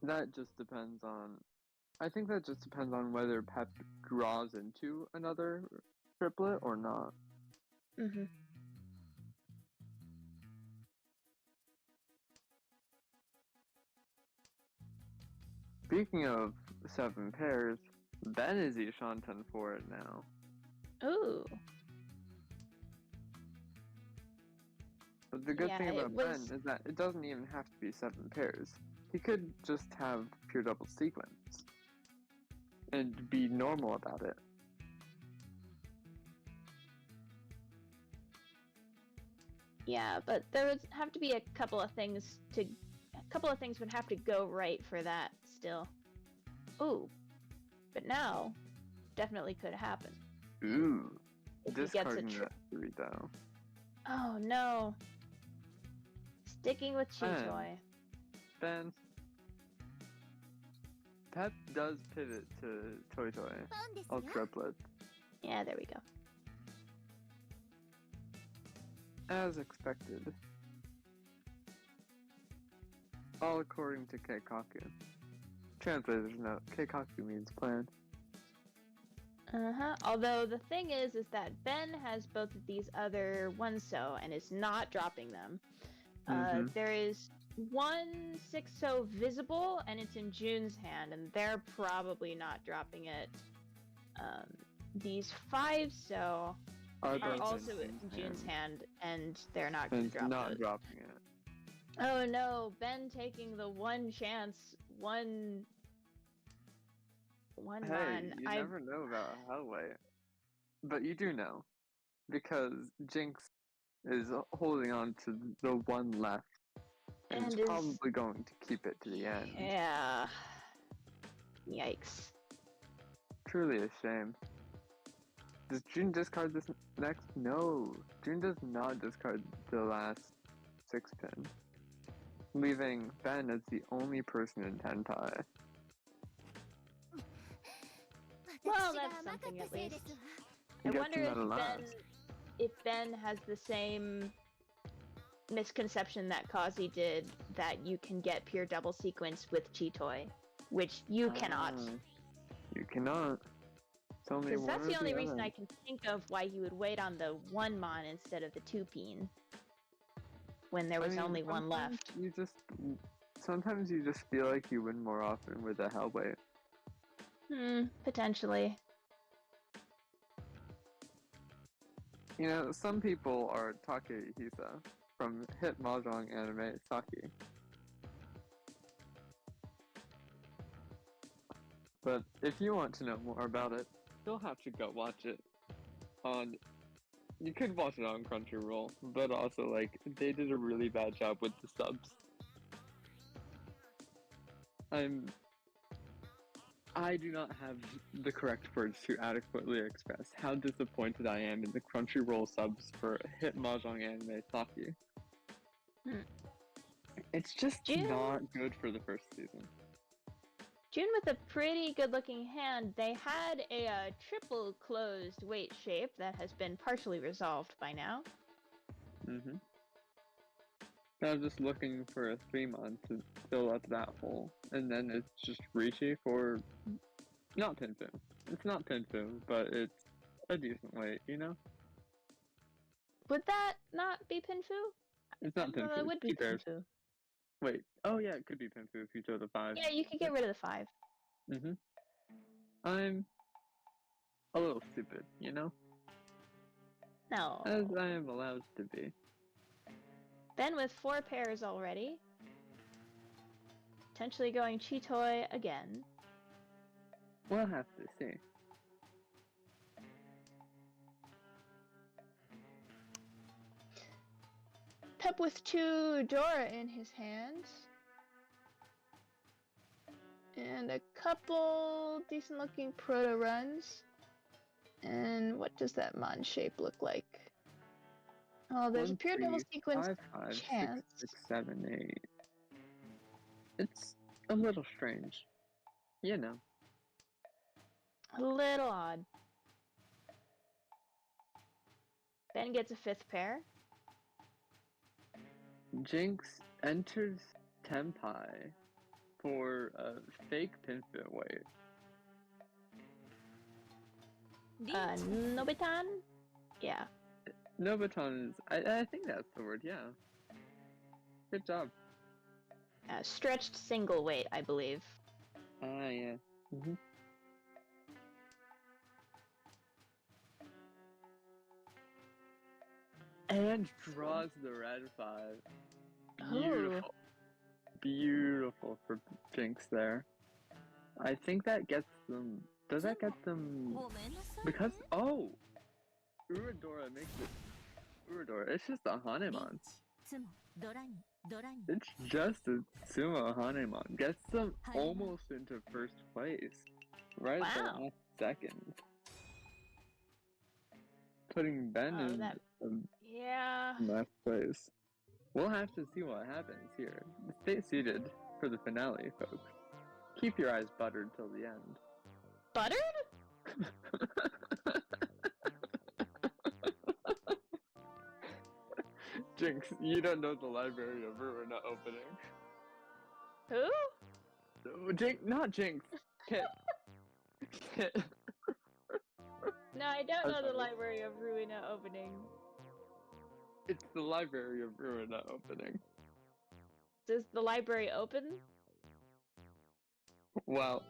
that just depends on... I think that just depends on whether Pep draws into another triplet or not. Speaking of 7 pairs, Ben is Ishanten for it now. Ooh. But the good thing about Ben is that it doesn't even have to be 7 pairs. He could just have pure double sequence and be normal about it. Yeah, but there would have to be a couple of things would have to go right for that still. Ooh. But now, definitely could happen. Ooh. If he gets a that 3 though. Oh no. Sticking with Chitoy. Ben. Pep does pivot to Toy Toy. All triplet. Yeah, there we go. As expected. All according to Keikaku. Translator's note, Keikaku means plan. Although the thing is that Ben has both of these other one-so and is not dropping them. There is one 6-so visible and it's in June's hand and they're probably not dropping it. These 5-so are also in June's hand and they're not going to drop those. Dropping it. Oh no, Ben taking the one chance, one Hey, you never know about Hellway. But you do know. Because Jinx is holding on to the one left. And is probably going to keep it to the end. Yeah. Yikes. Truly a shame. Does June discard this next? No. June does not discard the last 6-pin. Leaving Ben as the only person in Tentai. Well, that's something at least. I wonder if Ben has the same misconception that Kazi did, that you can get pure double sequence with Chitoy, which you cannot. You cannot. Because that's the only reason I can think of why he would wait on the 1-mon instead of the 2-pin. When there was only one left. Sometimes you just feel like you win more often with a Hellway. Potentially. You know, some people are Takehisa from hit mahjong anime Saki. But if you want to know more about it, you'll have to go watch it on... You could watch it on Crunchyroll, but also, like, they did a really bad job with the subs. I do not have the correct words to adequately express how disappointed I am in the Crunchyroll subs for hit mahjong anime Saki. It's just not good for the first season. June with a pretty good-looking hand. They had a triple closed weight shape that has been partially resolved by now. I was just looking for a 3-mon to fill up that hole, and then it's just Rishi for not Pinfu. It's not Pinfu, but it's a decent weight, you know? Would that not be Pinfu? It's not I thought Pinfu. it would be Two pairs. Pinfu. Wait. Oh yeah, it could be Pinfu if you throw the 5. Yeah, you could get rid of the 5. I'm a little stupid, you know? No. As I am allowed to be. Ben with 4 pairs already. Potentially going Chitoy again. We'll have to see. Pep with 2 Dora in his hands. And a couple decent looking proto runs. And what does that Mon shape look like? Oh, there's a pure double sequence 5, 5, chance. 6, 6, 7, 8. It's a little strange. You know. A little odd. Ben gets a 5th pair. Jinx enters Tenpai for a fake Pinfit weight. Nobitan? Yeah. Nobiton is, I think that's the word, yeah. Good job. Stretched single weight, I believe. Ah, yeah. And draws the red 5. Beautiful. Beautiful for Jinx there. I think that gets them... Does that get them... Because... Oh! Uradora makes it... Uradora, it's just a Hanemon. It's just a Sumo Hanemon. Gets them almost into first place. Right at the last second. Putting Ben in last place. We'll have to see what happens here. Stay seated for the finale, folks. Keep your eyes buttered till the end. Buttered? Jinx, you don't know the Library of Ruina opening. Who? Jinx, not Jinx. Kit. Kit. No, I don't know the Library of Ruina opening. It's the Library of Ruina opening. Does the library open? Well...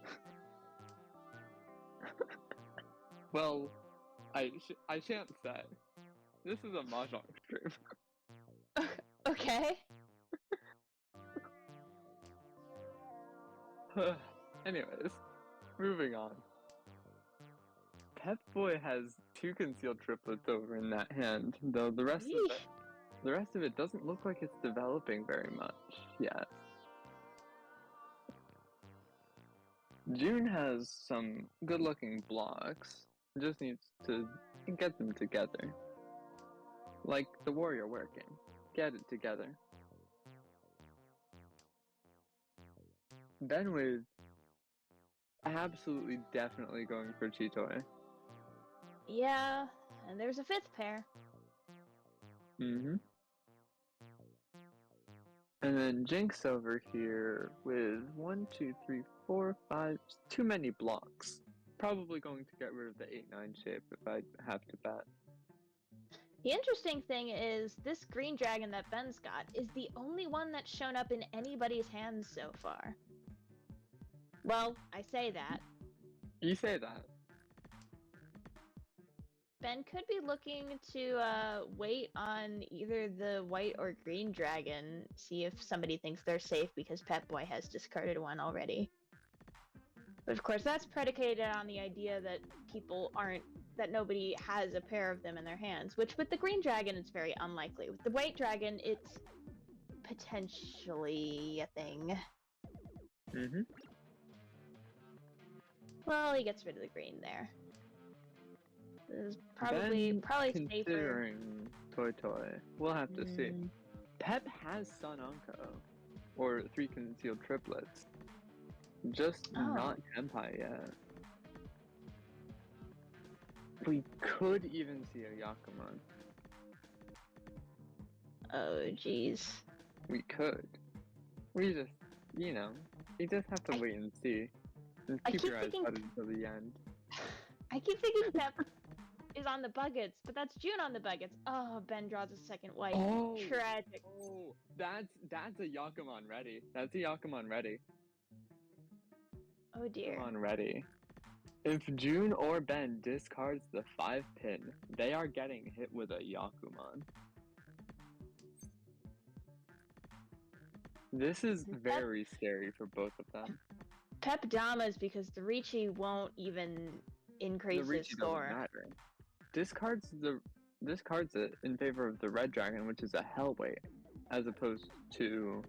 well, I shan't say. This is a mahjong stream. Okay. Anyways, moving on. Pep Boy has 2 concealed triplets over in that hand, though the rest of it doesn't look like it's developing very much yet. June has some good-looking blocks, just needs to get them together. Like the warrior working. Get it together. Ben with absolutely definitely going for Chitoy. Yeah, and there's a 5th pair. And then Jinx over here with 1, 2, 3, 4, 5, too many blocks. Probably going to get rid of the 8-9 shape if I have to bet. The interesting thing is, this green dragon that Ben's got is the only one that's shown up in anybody's hands so far. Well, I say that. You say that. Ben could be looking to wait on either the white or green dragon, see if somebody thinks they're safe because Pep Boy has discarded one already. But of course, that's predicated on the idea that that nobody has a pair of them in their hands, which with the green dragon, it's very unlikely. With the white dragon, it's potentially a thing. Well, he gets rid of the green there. This is probably considering Toy. We'll have to see. Pep has Sun Unko, or 3 concealed triplets. Just not Tenpai yet. We could even see a Yakuman. Oh, jeez. We could. We just, you know, you just have to wait and see. And I keep keep your eyes thinking- shut until the end. I keep thinking Pep is on the buckets, but that's June on the buckets. Oh, Ben draws a second white. Oh! Tragic. Oh, that's a Yakuman ready. That's a Yakuman ready. Oh dear. Yakuman ready. If June or Ben discards the 5-pin, they are getting hit with a Yakuman. This is very scary for both of them. Pep Damas because the Ricci won't even increase The his Ricci score. doesn't matter. Discards it in favor of the Red Dragon, which is a Hellweight, as opposed to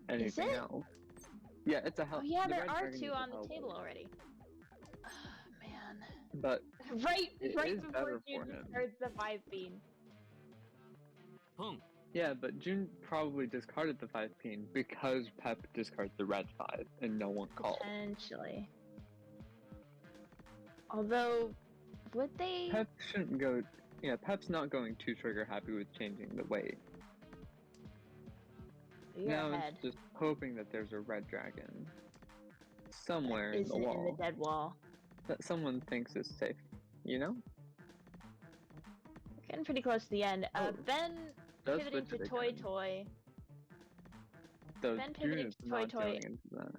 anything it? else. Yeah, it's a Hell. Oh yeah, the there Red are Dragon two is a on the Hellweight. table already. Man. But Right it before is better June for him. discards the 5-bean. Yeah, but June probably discarded the 5-pin because Pep discards the red 5 and no one called. Potentially. Although, would they? Pep shouldn't go. Yeah, Pep's not going too trigger happy with changing the weight. You're Now ahead. it's just hoping that there's a red dragon somewhere in the Isn't wall in the dead wall. that someone thinks is safe. You know? Getting pretty close to the end. Oh, Ben does pivoted switch to it Toy again. Toy Though Ben June pivoted is to Toy not Toy. going into that.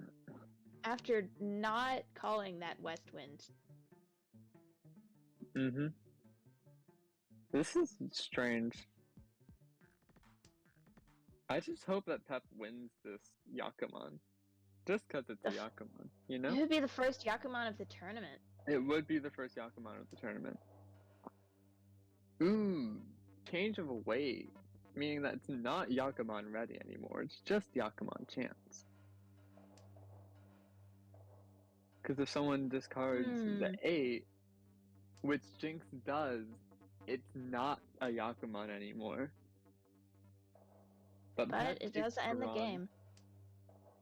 after not calling that West Wind. Mm-hmm. This is strange. I just hope that Pep wins this Yakuman. Just because it's a Yakuman, you know? It would be the first Yakuman of the tournament. It would be the first Yakuman of the tournament. Ooh, change of weight. Meaning that it's not Yakuman ready anymore, it's just Yakuman chance. Because if someone discards the 8, which Jinx does, it's not a Yakuman anymore. But it does end the game.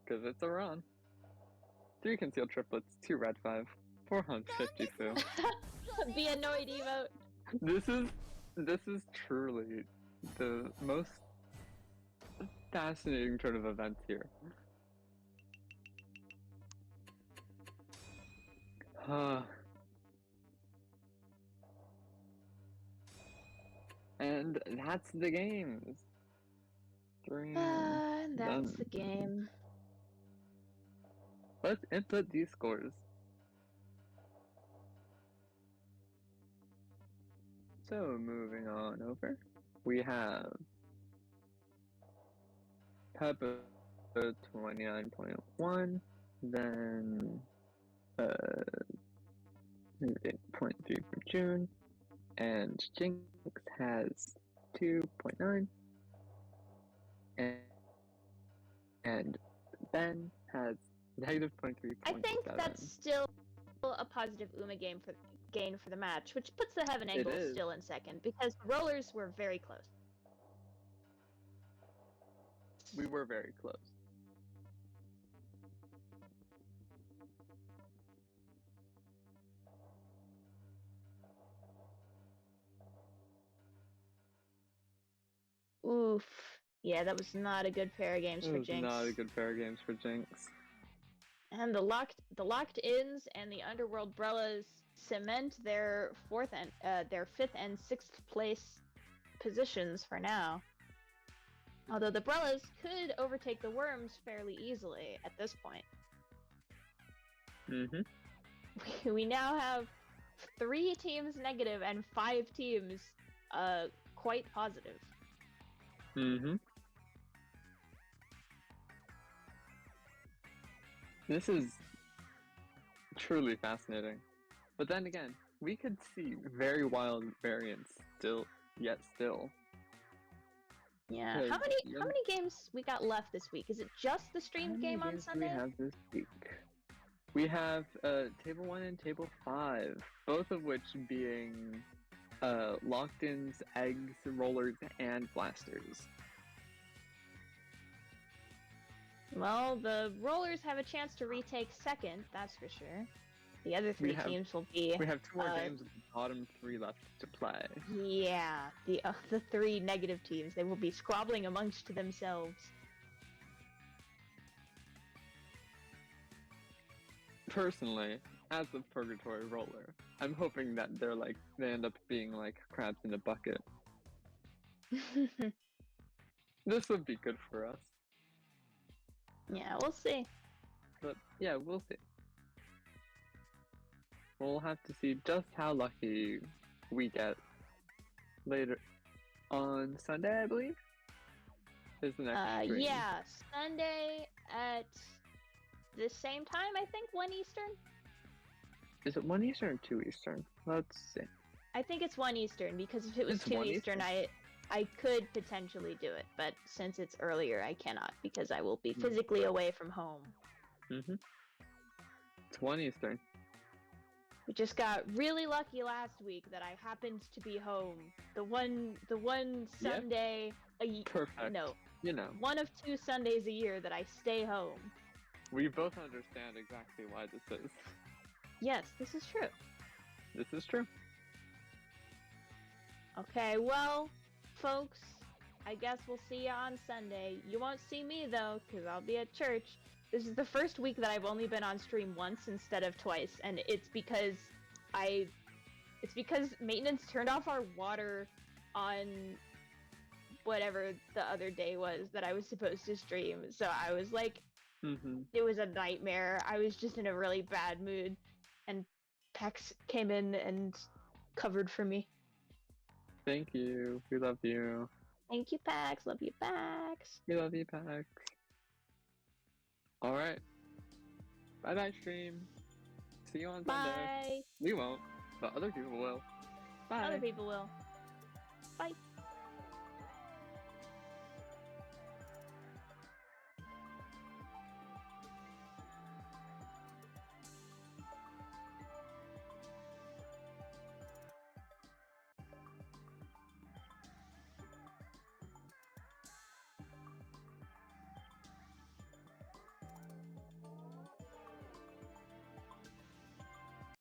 Because it's a run. 3 concealed triplets, 2 red 5, 452. Be annoyed emote. This is truly the most fascinating turn of events here. And that's the games. 3. That's done. the game. Let's input these scores. So moving on over, we have Peppa 29.1, then 8.3 for June, and Jinx has 2.9, and Ben has -23.7. I think that's still a positive Uma gain for the match, which puts the Heaven Angle is. still in second, because the Rollers were very close. We were very close. Oof. Yeah, that was not a good pair of games It for was Jinx. not a good pair of games for Jinx. And the locked ins and the Underworld Brellas cement their their 5th and 6th place positions for now. Although the Brellas could overtake the Worms fairly easily at this point. Mm-hmm. We now have 3 teams negative and 5 teams quite positive. Mm-hmm. This is truly fascinating. But then again, we could see very wild variants still. Yeah. How many games we got left this week? Is it just the streamed game on Sunday? We have this week. We have Table 1 and Table 5, both of which being locked-ins, eggs, rollers, and blasters. Well, the Rollers have a chance to retake second, that's for sure. The other three teams will be. We have 2 more games with the bottom 3 left to play. Yeah, the 3 negative teams. They will be squabbling amongst themselves. Personally, as a purgatory roller, I'm hoping that they end up being like crabs in a bucket. This would be good for us. Yeah, we'll see. But yeah, we'll see. We'll have to see just how lucky we get later on Sunday, I believe. Is the next stream. Yeah, Sunday at the same time, I think, 1 Eastern? Is it 1 Eastern or 2 Eastern? Let's see. I think it's 1 Eastern, because if it was 2 Eastern, I could potentially do it, but since it's earlier, I cannot, because I will be physically away from home. Mm-hmm. It's 1 Eastern. We just got really lucky last week that I happened to be home. The one Sunday Perfect. No. You know. One of 2 Sundays a year that I stay home. We both understand exactly why this is. Yes, this is true. This is true. Okay, well, folks, I guess we'll see you on Sunday. You won't see me, though, because I'll be at church. This is the first week that I've only been on stream once instead of twice, and it's because maintenance turned off our water on whatever the other day was that I was supposed to stream. So I was like, It was a nightmare. I was just in a really bad mood, and Pex came in and covered for me. Thank you. We love you. Thank you, Pax. Love you, Pax. We love you, Pax. Alright. Bye-bye, stream. See you on Sunday. Bye. We won't, but other people will. Bye. Other people will. Bye.